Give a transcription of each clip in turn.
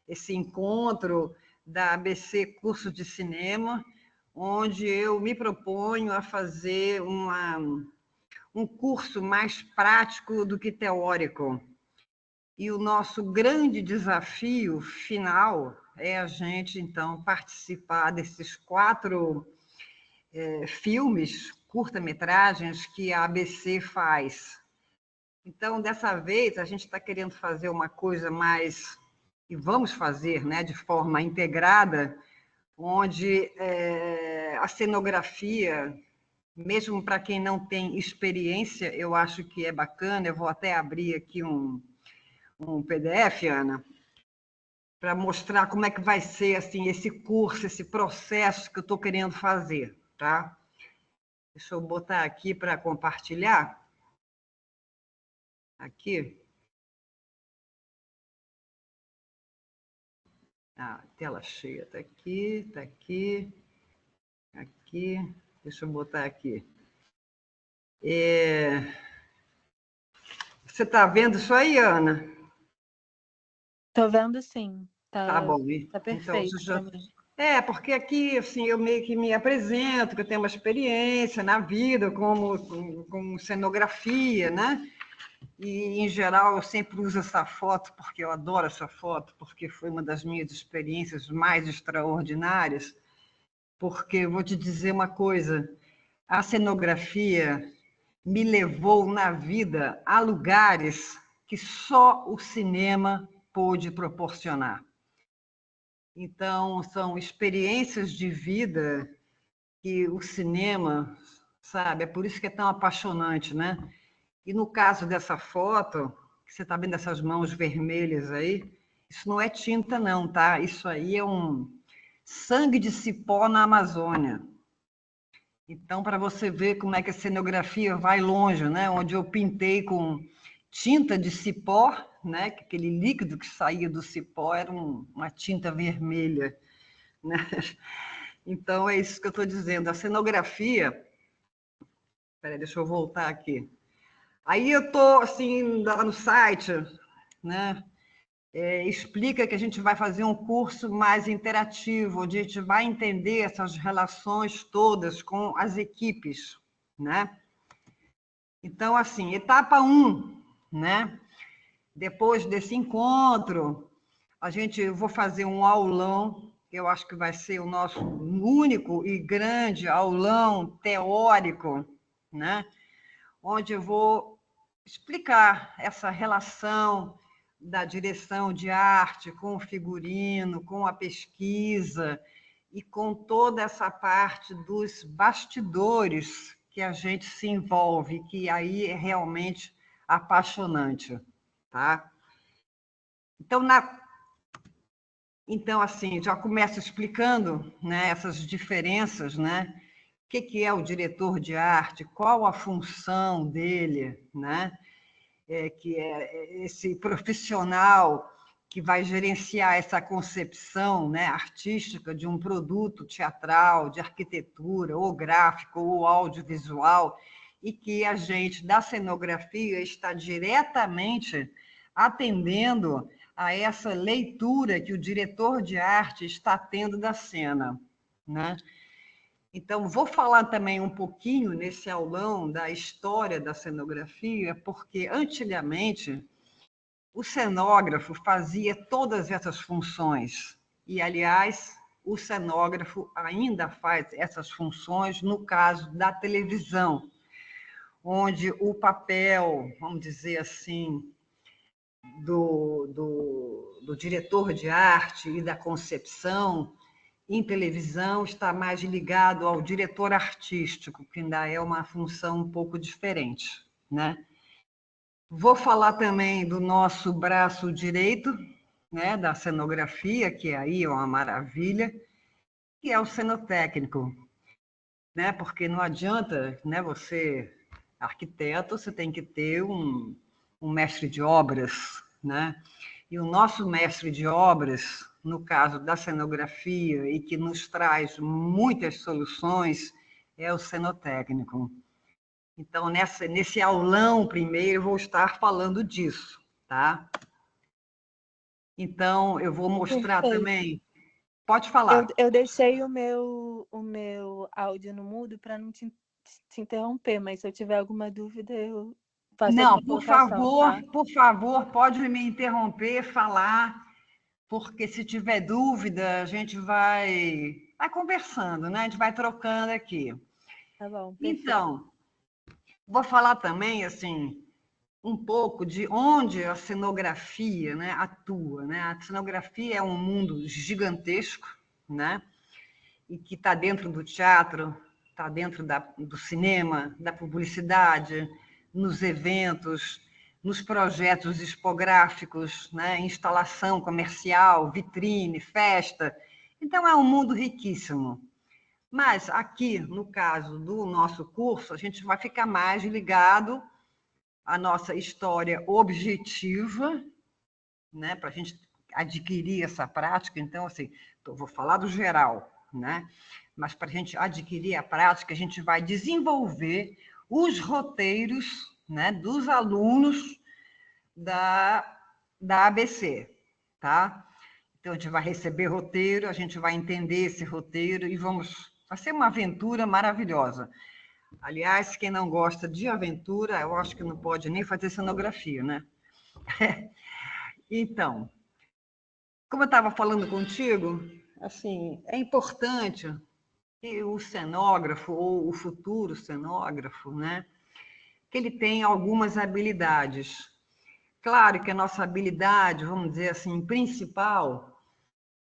esse encontro da ABC Curso de Cinema, onde eu me proponho a fazer um curso mais prático do que teórico. E o nosso grande desafio final é a gente, então, participar desses 4 filmes, curta-metragens, que a ABC faz. Então, dessa vez, a gente está querendo fazer uma coisa mais, e vamos fazer, né, de forma integrada, onde a cenografia, mesmo para quem não tem experiência, eu acho que é bacana. Eu vou até abrir aqui um PDF, Ana, para mostrar como é que vai ser assim, esse curso, esse processo que eu estou querendo fazer. Tá? Deixa eu botar aqui para compartilhar. Aqui. Tela cheia. Está aqui, está aqui, aqui. Deixa eu botar aqui. Você está vendo isso aí, Ana? Estou vendo, sim. Tá bom. Tá Então, perfeito para mim. porque aqui assim, eu meio que me apresento, que eu tenho uma experiência na vida como cenografia, né? E, em geral, eu sempre uso essa foto, porque eu adoro essa foto, porque foi uma das minhas experiências mais extraordinárias, porque eu vou te dizer uma coisa, a cenografia me levou na vida a lugares que só o cinema pôde proporcionar. Então, são experiências de vida que o cinema, sabe, é por isso que é tão apaixonante, né? E no caso dessa foto, que você está vendo essas mãos vermelhas aí, isso não é tinta não, tá? Isso aí é um sangue de cipó na Amazônia. Então, para você ver como é que a cenografia vai longe, né? Onde eu pintei com tinta de cipó, né? Que aquele líquido que saía do cipó era uma tinta vermelha, né? Então, é isso que eu estou dizendo. A cenografia... Espera aí, deixa eu voltar aqui. Aí eu estou, assim, lá no site, né? Explica que a gente vai fazer um curso mais interativo, onde a gente vai entender essas relações todas com as equipes, né? Então, assim, etapa 1, né? Depois desse encontro, eu vou fazer um aulão, que eu acho que vai ser o nosso único e grande aulão teórico, né? Onde eu vou explicar essa relação da direção de arte com o figurino, com a pesquisa e com toda essa parte dos bastidores que a gente se envolve, que aí é realmente apaixonante, tá? Então, assim, já começo explicando, né, essas diferenças, né? O que é o diretor de arte, qual a função dele, né? Que é esse profissional que vai gerenciar essa concepção, né, artística de um produto teatral, de arquitetura, ou gráfico, ou audiovisual, e que a gente, da cenografia, está diretamente atendendo a essa leitura que o diretor de arte está tendo da cena, né? Então, vou falar também um pouquinho nesse aulão da história da cenografia, porque antigamente o cenógrafo fazia todas essas funções. E, aliás, o cenógrafo ainda faz essas funções no caso da televisão, onde o papel, vamos dizer assim, do diretor de arte e da concepção em televisão está mais ligado ao diretor artístico, que ainda é uma função um pouco diferente, né? Vou falar também do nosso braço direito, né, da cenografia, que aí é uma maravilha, que é o cenotécnico, né? Porque não adianta, né, você arquiteto, você tem que ter um mestre de obras, né? E o nosso mestre de obras, no caso da cenografia, e que nos traz muitas soluções, é o cenotécnico. Então, nesse aulão primeiro, eu vou estar falando disso, tá? Então, eu vou mostrar Perfeito. também. Pode falar. Eu deixei o meu áudio no mudo para não te interromper, mas se eu tiver alguma dúvida, eu faço Não, outra colocação, tá? por favor, pode me interromper, falar, porque se tiver dúvida, a gente vai conversando, né? A gente vai trocando aqui. Tá bom, perfeito. Então, vou falar também, assim, um pouco de onde a cenografia, né, atua, né? A cenografia é um mundo gigantesco, né? E que está dentro do teatro, está dentro do cinema, da publicidade, nos eventos, nos projetos expográficos, né? Instalação comercial, vitrine, festa. Então, é um mundo riquíssimo. Mas aqui, no caso do nosso curso, a gente vai ficar mais ligado à nossa história objetiva, né? Para a gente adquirir essa prática. Então, assim, vou falar do geral, né? Mas para a gente adquirir a prática, a gente vai desenvolver os roteiros, né, dos alunos da ABC, tá? Então, a gente vai receber roteiro, a gente vai entender esse roteiro e vai ser uma aventura maravilhosa. Aliás, quem não gosta de aventura, eu acho que não pode nem fazer cenografia, né? Então, como eu estava falando contigo, assim, é importante que o cenógrafo ou o futuro cenógrafo, né, que ele tenha algumas habilidades. Claro que a nossa habilidade, vamos dizer assim, principal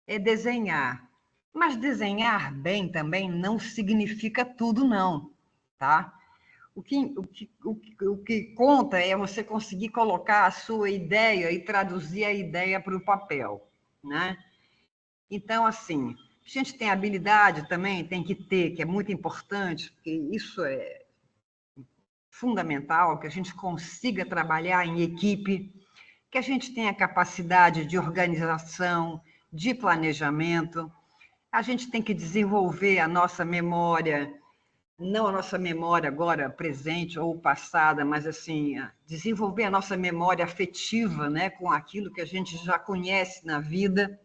é desenhar. Mas desenhar bem também não significa tudo, não, tá? O que conta é você conseguir colocar a sua ideia e traduzir a ideia para o papel, né? Então, assim, a gente tem habilidade também, tem que ter, que é muito importante, porque isso é fundamental, que a gente consiga trabalhar em equipe, que a gente tenha capacidade de organização, de planejamento. A gente tem que desenvolver a nossa memória, não a nossa memória agora presente ou passada, mas assim, desenvolver a nossa memória afetiva, né, com aquilo que a gente já conhece na vida.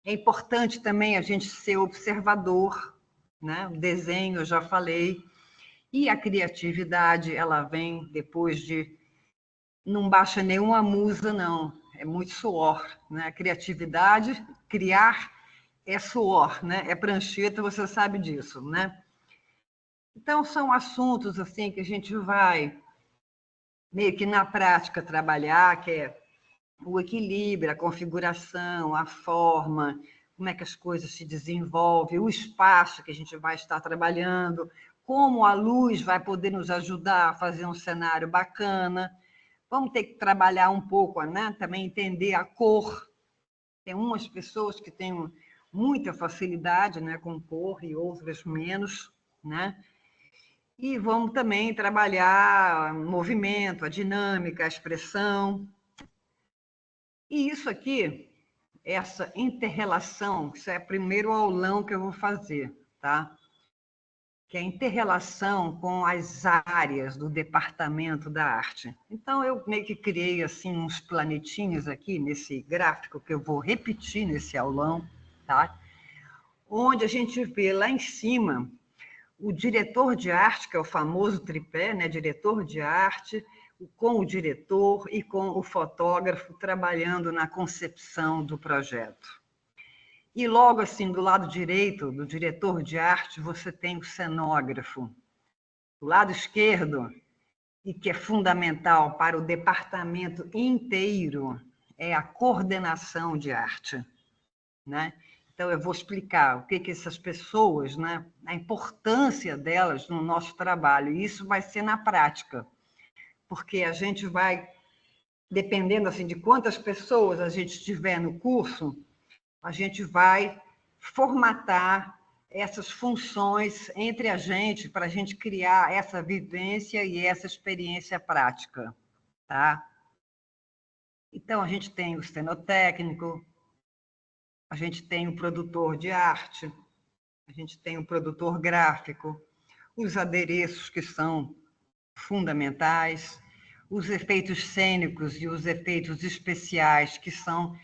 É importante também a gente ser observador, né? O desenho, eu já falei, e a criatividade, ela vem depois de... Não baixa nenhuma musa, não. É muito suor, né? A criatividade, criar é suor, né? É prancheta, você sabe disso, né? Então, são assuntos assim que a gente vai meio que na prática trabalhar, que é o equilíbrio, a configuração, a forma, como é que as coisas se desenvolvem, o espaço que a gente vai estar trabalhando, como a luz vai poder nos ajudar a fazer um cenário bacana. Vamos ter que trabalhar um pouco, né? Também entender a cor. Tem umas pessoas que têm muita facilidade, né, com cor e outras menos, né? E vamos também trabalhar o movimento, a dinâmica, a expressão. E isso aqui, essa interrelação, isso é o primeiro aulão que eu vou fazer, tá? Que é a interrelação com as áreas do departamento da arte. Então, eu meio que criei assim uns planetinhos aqui nesse gráfico que eu vou repetir nesse aulão, tá? Onde a gente vê lá em cima o diretor de arte, que é o famoso tripé, né? Diretor de arte, com o diretor e com o fotógrafo trabalhando na concepção do projeto. E logo assim, do lado direito do diretor de arte, você tem o cenógrafo. Do lado esquerdo, e que é fundamental para o departamento inteiro, é a coordenação de arte, né? Então, eu vou explicar o que essas pessoas, né, a importância delas no nosso trabalho. E isso vai ser na prática, porque a gente vai, dependendo assim, de quantas pessoas a gente tiver no curso, a gente vai formatar essas funções entre a gente, para a gente criar essa vivência e essa experiência prática, tá? Então, a gente tem o cenotécnico, a gente tem o produtor de arte, a gente tem o produtor gráfico, os adereços que são fundamentais, os efeitos cênicos e os efeitos especiais que são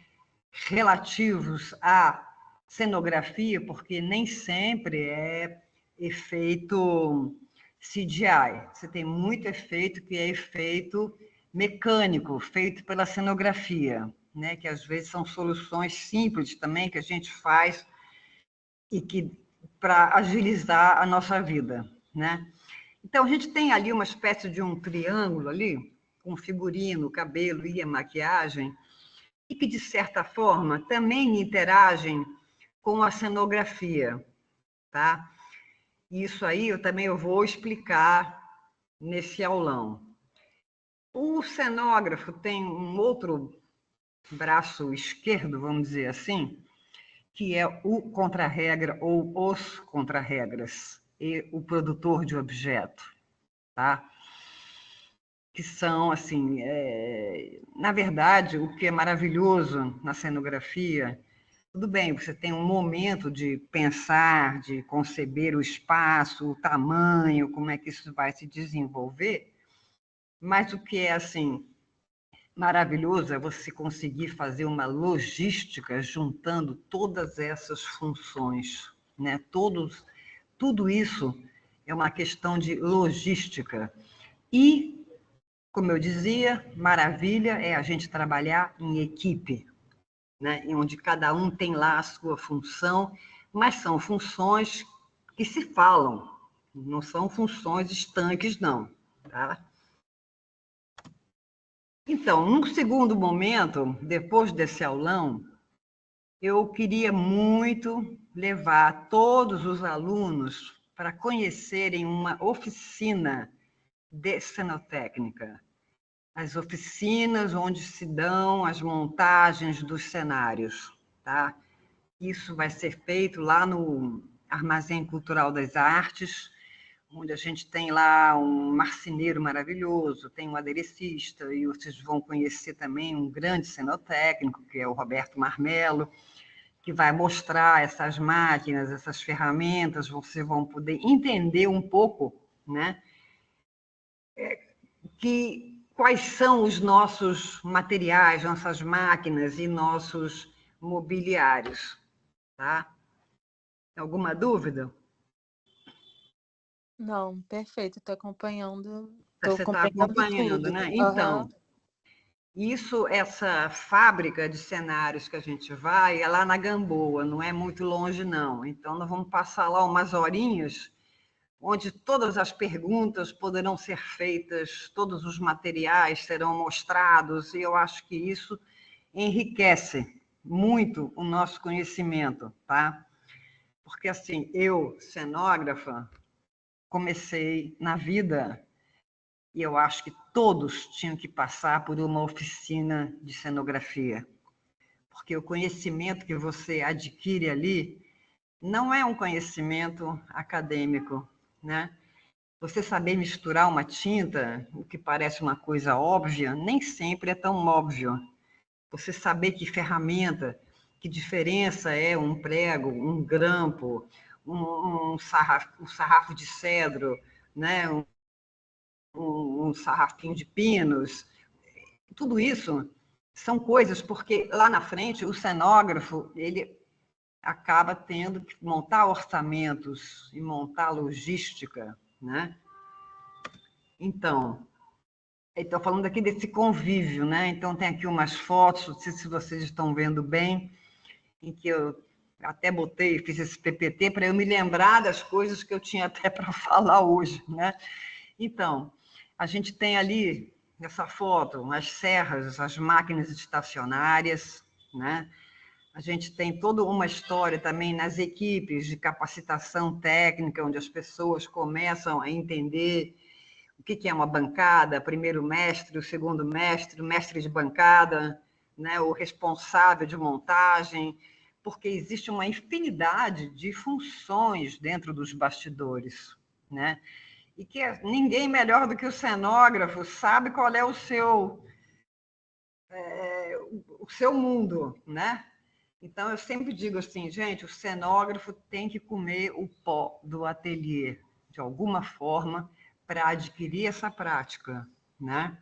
relativos à cenografia, porque nem sempre é efeito CGI. Você tem muito efeito que é efeito mecânico, feito pela cenografia, né? Que às vezes são soluções simples também que a gente faz e que para agilizar a nossa vida, né? Então a gente tem ali uma espécie de um triângulo ali, com figurino, cabelo e a maquiagem, e que de certa forma também interagem com a cenografia, tá? Isso aí eu vou explicar nesse aulão. O cenógrafo tem um outro braço esquerdo, vamos dizer assim, que é o contra-regra ou os contra-regras e o produtor de objeto, tá? Que são, assim, na verdade, o que é maravilhoso na cenografia, tudo bem, você tem um momento de pensar, de conceber o espaço, o tamanho, como é que isso vai se desenvolver, mas o que é, assim, maravilhoso é você conseguir fazer uma logística juntando todas essas funções, né? Tudo isso é uma questão de logística. E, como eu dizia, maravilha é a gente trabalhar em equipe, né? Onde cada um tem lá a sua função, mas são funções que se falam, não são funções estanques, não. Tá? Então, num segundo momento, depois desse aulão, eu queria muito levar todos os alunos para conhecerem uma oficina de cenotécnica. As oficinas onde se dão as montagens dos cenários, tá? Isso vai ser feito lá no Armazém Cultural das Artes, onde a gente tem lá um marceneiro maravilhoso, tem um aderecista, e vocês vão conhecer também um grande cenotécnico, que é o Roberto Marmelo, que vai mostrar essas máquinas, essas ferramentas, vocês vão poder entender um pouco, né, quais são os nossos materiais, nossas máquinas e nossos mobiliários, tá? Alguma dúvida? Não, perfeito, estou acompanhando, Você está acompanhando, tudo. né? Aham. Então, essa fábrica de cenários que a gente vai é lá na Gamboa, não é muito longe, não. Então, nós vamos passar lá umas horinhas, onde todas as perguntas poderão ser feitas, todos os materiais serão mostrados, e eu acho que isso enriquece muito o nosso conhecimento, tá? Porque, assim, eu, cenógrafa, comecei na vida e eu acho que todos tinham que passar por uma oficina de cenografia, porque o conhecimento que você adquire ali não é um conhecimento acadêmico, né? Você saber misturar uma tinta, o que parece uma coisa óbvia, nem sempre é tão óbvio. Você saber que ferramenta, que diferença é um prego, um grampo, um sarrafo de cedro, né? Um sarrafinho de pinos, tudo isso são coisas, porque lá na frente o cenógrafo, ele acaba tendo que montar orçamentos e montar logística, né? Então, estou falando aqui desse convívio, né? Então tem aqui umas fotos, não sei se vocês estão vendo bem, em que eu até botei, fiz esse PPT para eu me lembrar das coisas que eu tinha até para falar hoje, né? Então, a gente tem ali nessa foto as serras, as máquinas estacionárias, né? A gente tem toda uma história também nas equipes de capacitação técnica, onde as pessoas começam a entender o que é uma bancada, primeiro mestre, o segundo mestre, o mestre de bancada, né? O responsável de montagem, porque existe uma infinidade de funções dentro dos bastidores, né? E que ninguém melhor do que o cenógrafo sabe qual é o seu mundo, né? Então, eu sempre digo assim, gente, o cenógrafo tem que comer o pó do ateliê, de alguma forma, para adquirir essa prática, né?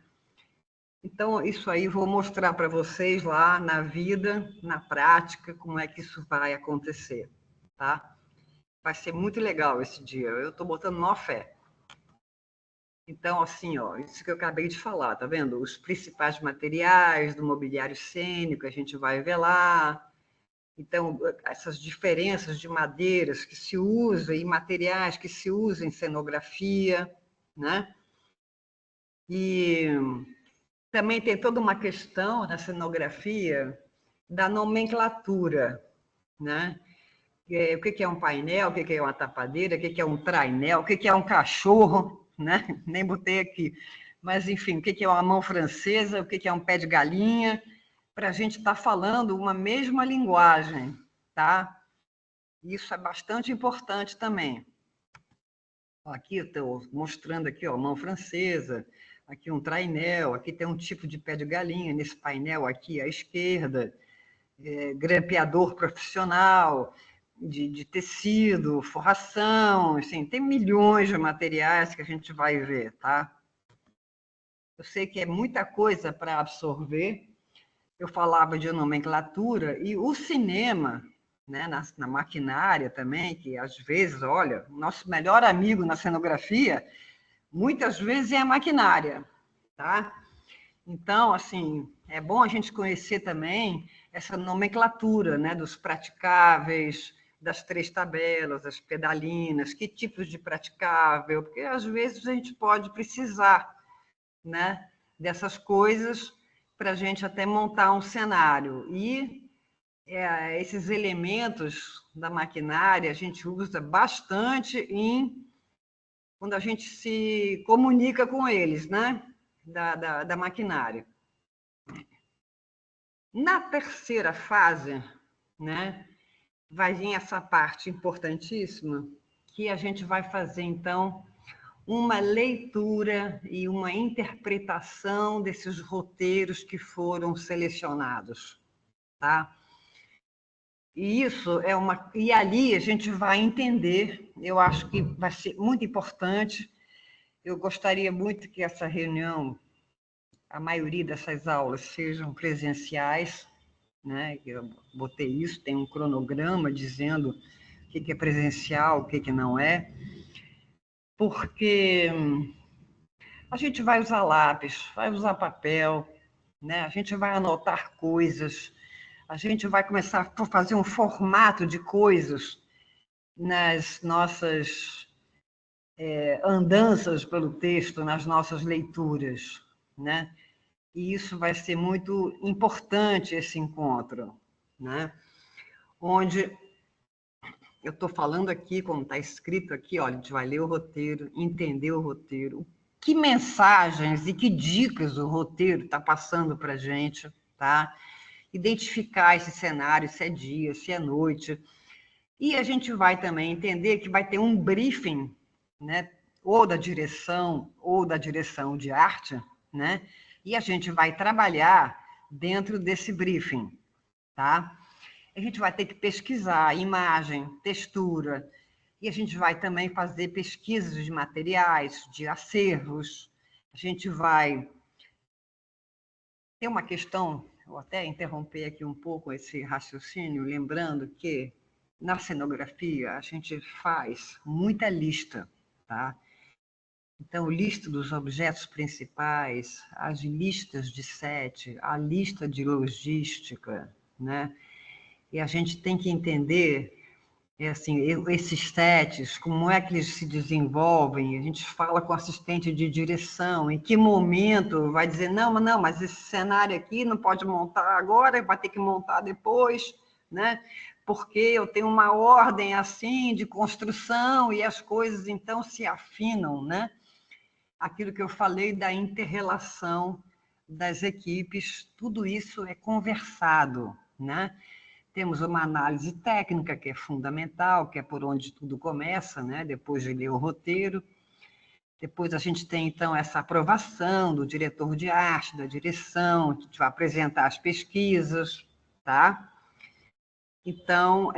Então, isso aí vou mostrar para vocês lá na vida, na prática, como é que isso vai acontecer, tá? Vai ser muito legal esse dia, eu estou botando maior fé. Então, assim, ó, isso que eu acabei de falar, tá vendo? Os principais materiais do mobiliário cênico, a gente vai ver lá. Então, essas diferenças de madeiras que se usam e materiais que se usam em cenografia, né? E também tem toda uma questão na cenografia da nomenclatura, né? O que é um painel, o que é uma tapadeira, o que é um trainel, o que é um cachorro, né? Nem botei aqui. Mas, enfim, o que é uma mão francesa, o que é um pé de galinha, para a gente estar falando uma mesma linguagem, tá? Isso é bastante importante também. Aqui eu estou mostrando aqui, ó, mão francesa, aqui um trainel, aqui tem um tipo de pé de galinha, nesse painel aqui à esquerda, grampeador profissional, de tecido, forração, assim, tem milhões de materiais que a gente vai ver, tá? Eu sei que é muita coisa para absorver. Eu falava de nomenclatura e o cinema, né, na maquinária também, que às vezes, olha, nosso melhor amigo na cenografia, muitas vezes é a maquinária, tá? Então, assim, é bom a gente conhecer também essa nomenclatura, né, dos praticáveis, das três tabelas, das pedalinas, que tipos de praticável, porque às vezes a gente pode precisar, né, dessas coisas para a gente até montar um cenário. E esses elementos da maquinária a gente usa bastante quando a gente se comunica com eles, né, da maquinária. Na terceira fase, né, vai vir essa parte importantíssima, que a gente vai fazer, então, uma leitura e uma interpretação desses roteiros que foram selecionados, tá? E isso é uma... E ali a gente vai entender, eu acho que vai ser muito importante, eu gostaria muito que essa reunião, a maioria dessas aulas sejam presenciais, né? Eu botei isso, tem um cronograma dizendo o que é presencial, o que não é, porque a gente vai usar lápis, vai usar papel, né? A gente vai anotar coisas, a gente vai começar a fazer um formato de coisas nas nossas andanças pelo texto, nas nossas leituras, né? E isso vai ser muito importante, esse encontro, né? Onde eu estou falando aqui, como está escrito aqui, olha, a gente vai ler o roteiro, entender o roteiro, que mensagens e que dicas o roteiro está passando para a gente, tá? Identificar esse cenário, se é dia, se é noite. E a gente vai também entender que vai ter um briefing, né? Ou da direção de arte, né? E a gente vai trabalhar dentro desse briefing, tá? A gente vai ter que pesquisar imagem, textura, e a gente vai também fazer pesquisas de materiais, de acervos. A gente vai ter uma questão, vou até interromper aqui um pouco esse raciocínio, lembrando que na cenografia a gente faz muita lista, tá? Então, lista dos objetos principais, as listas de set, a lista de logística, né? E a gente tem que entender assim, esses sets, como é que eles se desenvolvem, a gente fala com o assistente de direção, em que momento vai dizer, não, mas esse cenário aqui não pode montar agora, vai ter que montar depois, né? Porque eu tenho uma ordem assim de construção e as coisas então se afinam, né? Aquilo que eu falei da inter-relação das equipes, tudo isso é conversado, né? Temos uma análise técnica, que é fundamental, que é por onde tudo começa, né? Depois de ler o roteiro. Depois a gente tem, então, essa aprovação do diretor de arte, da direção, que vai apresentar as pesquisas, tá? Então,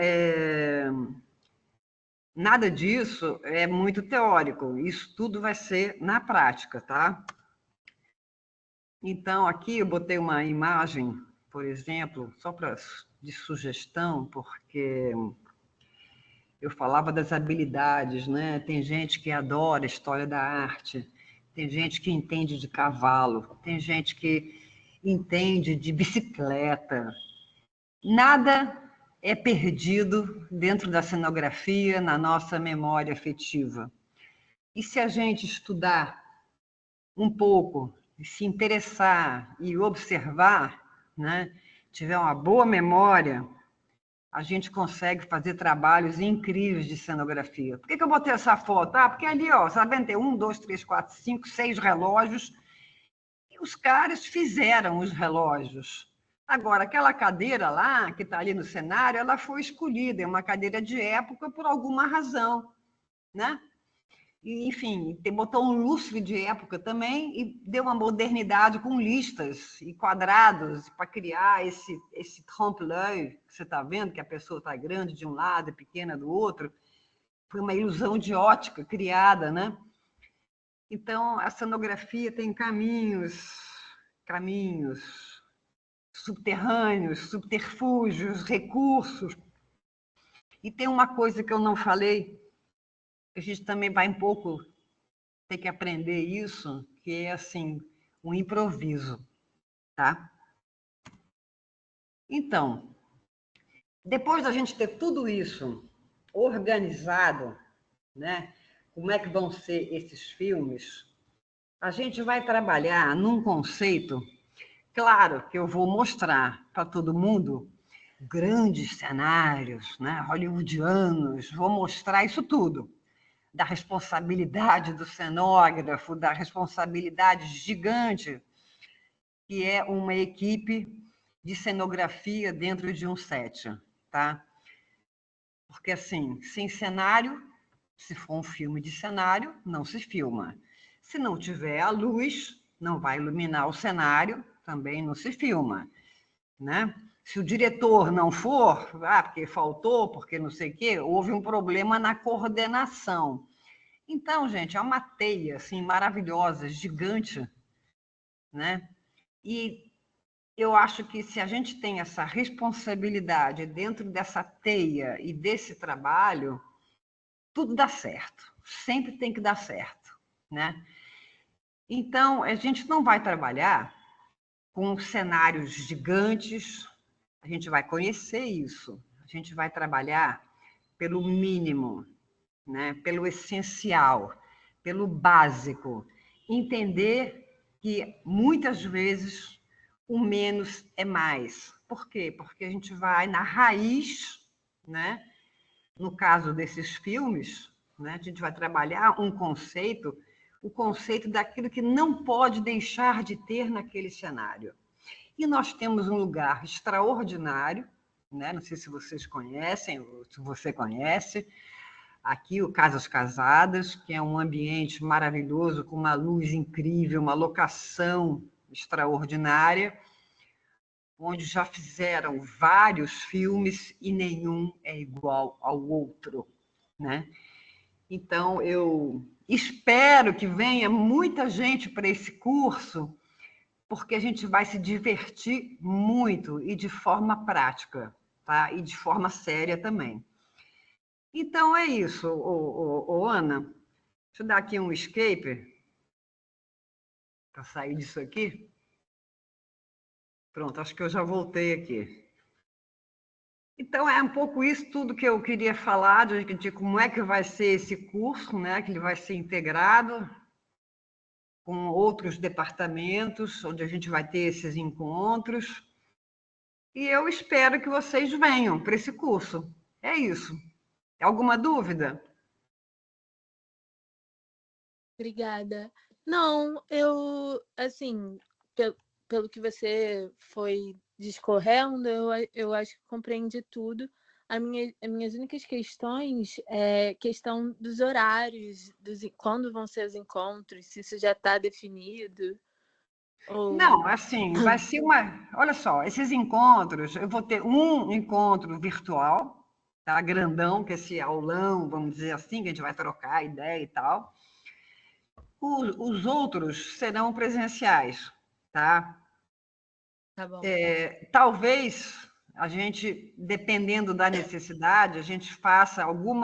nada disso é muito teórico, isso tudo vai ser na prática, tá? Então, aqui eu botei uma imagem, por exemplo, só de sugestão, porque eu falava das habilidades, né? Tem gente que adora a história da arte, tem gente que entende de cavalo, tem gente que entende de bicicleta. Nada é perdido dentro da cenografia, na nossa memória afetiva. E se a gente estudar um pouco, se interessar e observar, né, tiver uma boa memória, a gente consegue fazer trabalhos incríveis de cenografia. Por que eu botei essa foto? Ah, porque ali, ó, sabendo, tem 1, 2, 3, 4, 5, 6 relógios, e os caras fizeram os relógios. Agora, aquela cadeira lá, que está ali no cenário, ela foi escolhida, é uma cadeira de época por alguma razão, né? E, enfim, botou um lustre de época também e deu uma modernidade com listas e quadrados para criar esse trompe-l'œil que você está vendo, que a pessoa está grande de um lado e pequena do outro. Foi uma ilusão de ótica criada, né? Então, a cenografia tem caminhos subterrâneos, subterfúgios, recursos. E tem uma coisa que eu não falei, que a gente também vai um pouco ter que aprender isso, que é assim, um improviso, tá? Então, depois da gente ter tudo isso organizado, né? Como é que vão ser esses filmes? A gente vai trabalhar num conceito, claro que eu vou mostrar para todo mundo grandes cenários, né, hollywoodianos, vou mostrar isso tudo, da responsabilidade do cenógrafo, da responsabilidade gigante que é uma equipe de cenografia dentro de um set, tá? Porque assim, sem cenário, se for um filme de cenário, não se filma. Se não tiver a luz, não vai iluminar o cenário, também não se filma, né? Se o diretor não for, porque faltou, porque não sei o quê, houve um problema na coordenação. Então, gente, é uma teia assim maravilhosa, gigante, né? E eu acho que se a gente tem essa responsabilidade dentro dessa teia e desse trabalho, tudo dá certo. Sempre tem que dar certo, né? Então, a gente não vai trabalhar com cenários gigantes, a gente vai conhecer isso. A gente vai trabalhar pelo mínimo, né? Pelo essencial, pelo básico. Entender que muitas vezes o menos é mais. Por quê? Porque a gente vai na raiz, né? No caso desses filmes, né? A gente vai trabalhar um conceito, o conceito daquilo que não pode deixar de ter naquele cenário. E nós temos um lugar extraordinário, né? Não sei se vocês conhecem, ou se você conhece, aqui o Casas Casadas, que é um ambiente maravilhoso, com uma luz incrível, uma locação extraordinária, onde já fizeram vários filmes e nenhum é igual ao outro, né? Então, eu espero que venha muita gente para esse curso, porque a gente vai se divertir muito e de forma prática, tá? E de forma séria também. Então, é isso, Ana. Deixa eu dar aqui um escape para sair disso aqui. Pronto, acho que eu já voltei aqui. Então, é um pouco isso tudo que eu queria falar, de como é que vai ser esse curso, né? Que ele vai ser integrado com outros departamentos, onde a gente vai ter esses encontros. E eu espero que vocês venham para esse curso. É isso. Alguma dúvida? Obrigada. Não, eu, assim, pelo que você foi discorrendo, eu acho que compreendi tudo. As minhas únicas questões é questão dos horários, quando vão ser os encontros, se isso já está definido. Não, Ou... assim, vai ser uma. Olha só, esses encontros, eu vou ter um encontro virtual, tá? Grandão, que é esse aulão, vamos dizer assim, que a gente vai trocar ideia e tal. Os outros serão presenciais. tá? Tá bom. Talvez a gente, dependendo da necessidade, a gente faça algum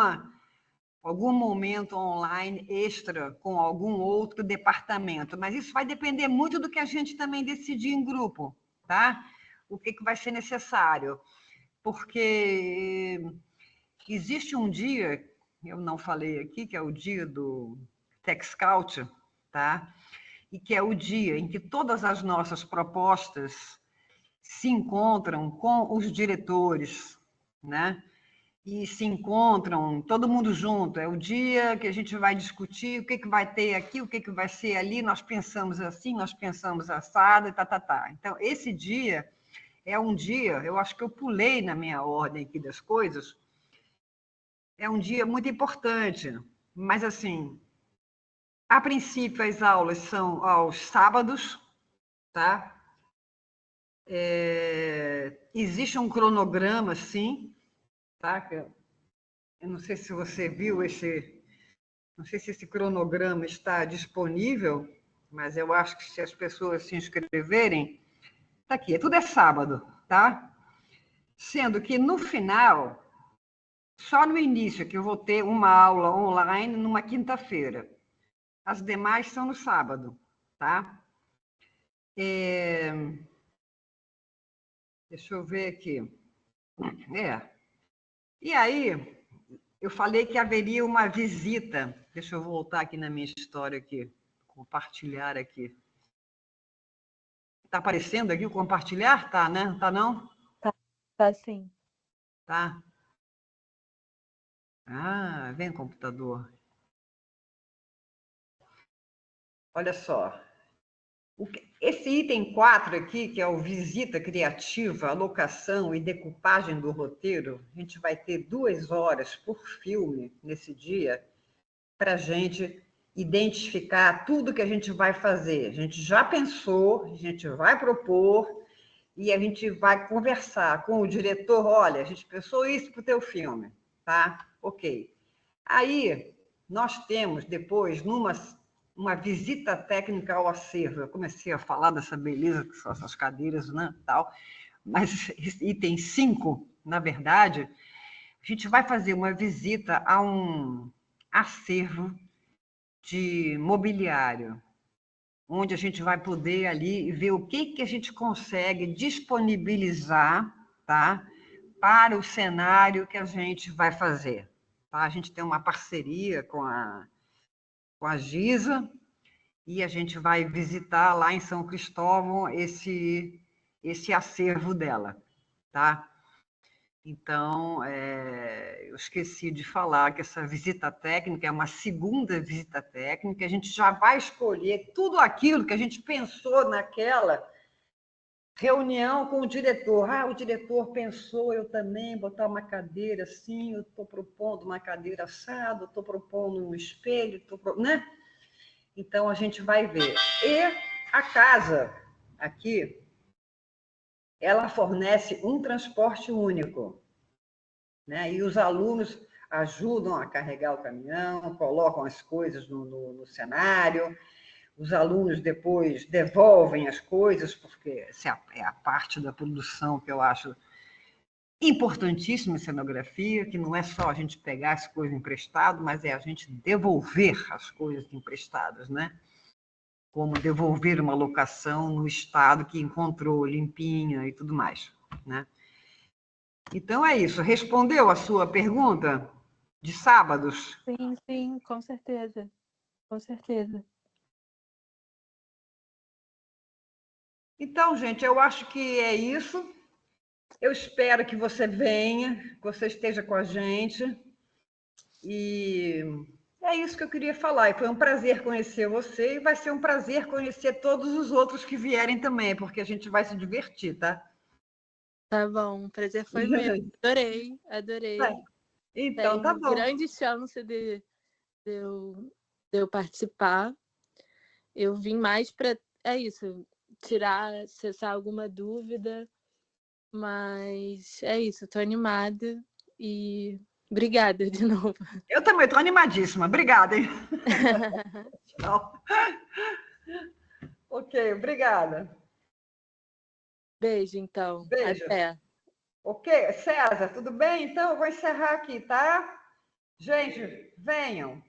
momento online extra com algum outro departamento, mas isso vai depender muito do que a gente também decidir em grupo, tá? O que vai ser necessário, porque existe um dia, eu não falei aqui, que é o dia do Tech Scout, tá? E que é o dia em que todas as nossas propostas se encontram com os diretores, né? E se encontram todo mundo junto. É o dia que a gente vai discutir o que vai ter aqui, o que vai ser ali. Nós pensamos assim, nós pensamos assado, e tá. Então, esse dia é um dia, eu acho que eu pulei na minha ordem aqui das coisas, é um dia muito importante, mas assim, a princípio as aulas são aos sábados, tá? Existe um cronograma, sim, tá? Eu não sei se você viu não sei se esse cronograma está disponível, mas eu acho que se as pessoas se inscreverem, tá aqui, tudo é sábado, tá? Sendo que no final, só no início que eu vou ter uma aula online numa quinta-feira. As demais são no sábado, tá? Deixa eu ver aqui. E aí, eu falei que haveria uma visita. Deixa eu voltar aqui na minha história aqui, compartilhar aqui. Está aparecendo aqui o compartilhar? Tá, né? Tá não? Tá sim. Tá. Ah, vem computador. Olha só. Esse item 4 aqui, que é o visita criativa, alocação e decupagem do roteiro, a gente vai ter 2 horas por filme nesse dia para a gente identificar tudo que a gente vai fazer. A gente já pensou, a gente vai propor e a gente vai conversar com o diretor. Olha, a gente pensou isso para o teu filme, tá? Ok. Aí nós temos depois uma visita técnica ao acervo. Eu comecei a falar dessa beleza que são essas cadeiras, né, tal. Mas item 5, na verdade, a gente vai fazer uma visita a um acervo de mobiliário, onde a gente vai poder ali ver o que a gente consegue disponibilizar, tá, para o cenário que a gente vai fazer. Tá? A gente tem uma parceria com a Giza e a gente vai visitar lá em São Cristóvão esse acervo dela, tá? Então, eu esqueci de falar que essa visita técnica é uma segunda visita técnica, a gente já vai escolher tudo aquilo que a gente pensou naquela reunião com o diretor. Ah, o diretor pensou, eu também, botar uma cadeira assim, eu estou propondo uma cadeira assada, estou propondo um espelho, né? Então, a gente vai ver. E a casa aqui, ela fornece um transporte único, né? E os alunos ajudam a carregar o caminhão, colocam as coisas no cenário, os alunos depois devolvem as coisas, porque essa é a parte da produção que eu acho importantíssima em cenografia, que não é só a gente pegar as coisas emprestadas, mas é a gente devolver as coisas emprestadas, né? Como devolver uma locação no estado que encontrou, limpinha e tudo mais, né? Então é isso. Respondeu a sua pergunta de sábados? Sim, com certeza. Com certeza. Então, gente, eu acho que é isso. Eu espero que você venha, que você esteja com a gente. E é isso que eu queria falar. E foi um prazer conhecer você e vai ser um prazer conhecer todos os outros que vierem também, porque a gente vai se divertir, tá? Tá bom, o prazer foi meu. Adorei. Então, tá Tenho bom. grande chance de eu participar. Eu vim mais para, é isso, acessar alguma dúvida, mas é isso, estou animada e obrigada de novo. Eu também estou animadíssima. Obrigada, hein? Tchau. Ok, obrigada. Beijo, então. Beijo. Até. Ok, César, tudo bem? Então, eu vou encerrar aqui, tá? Gente, venham.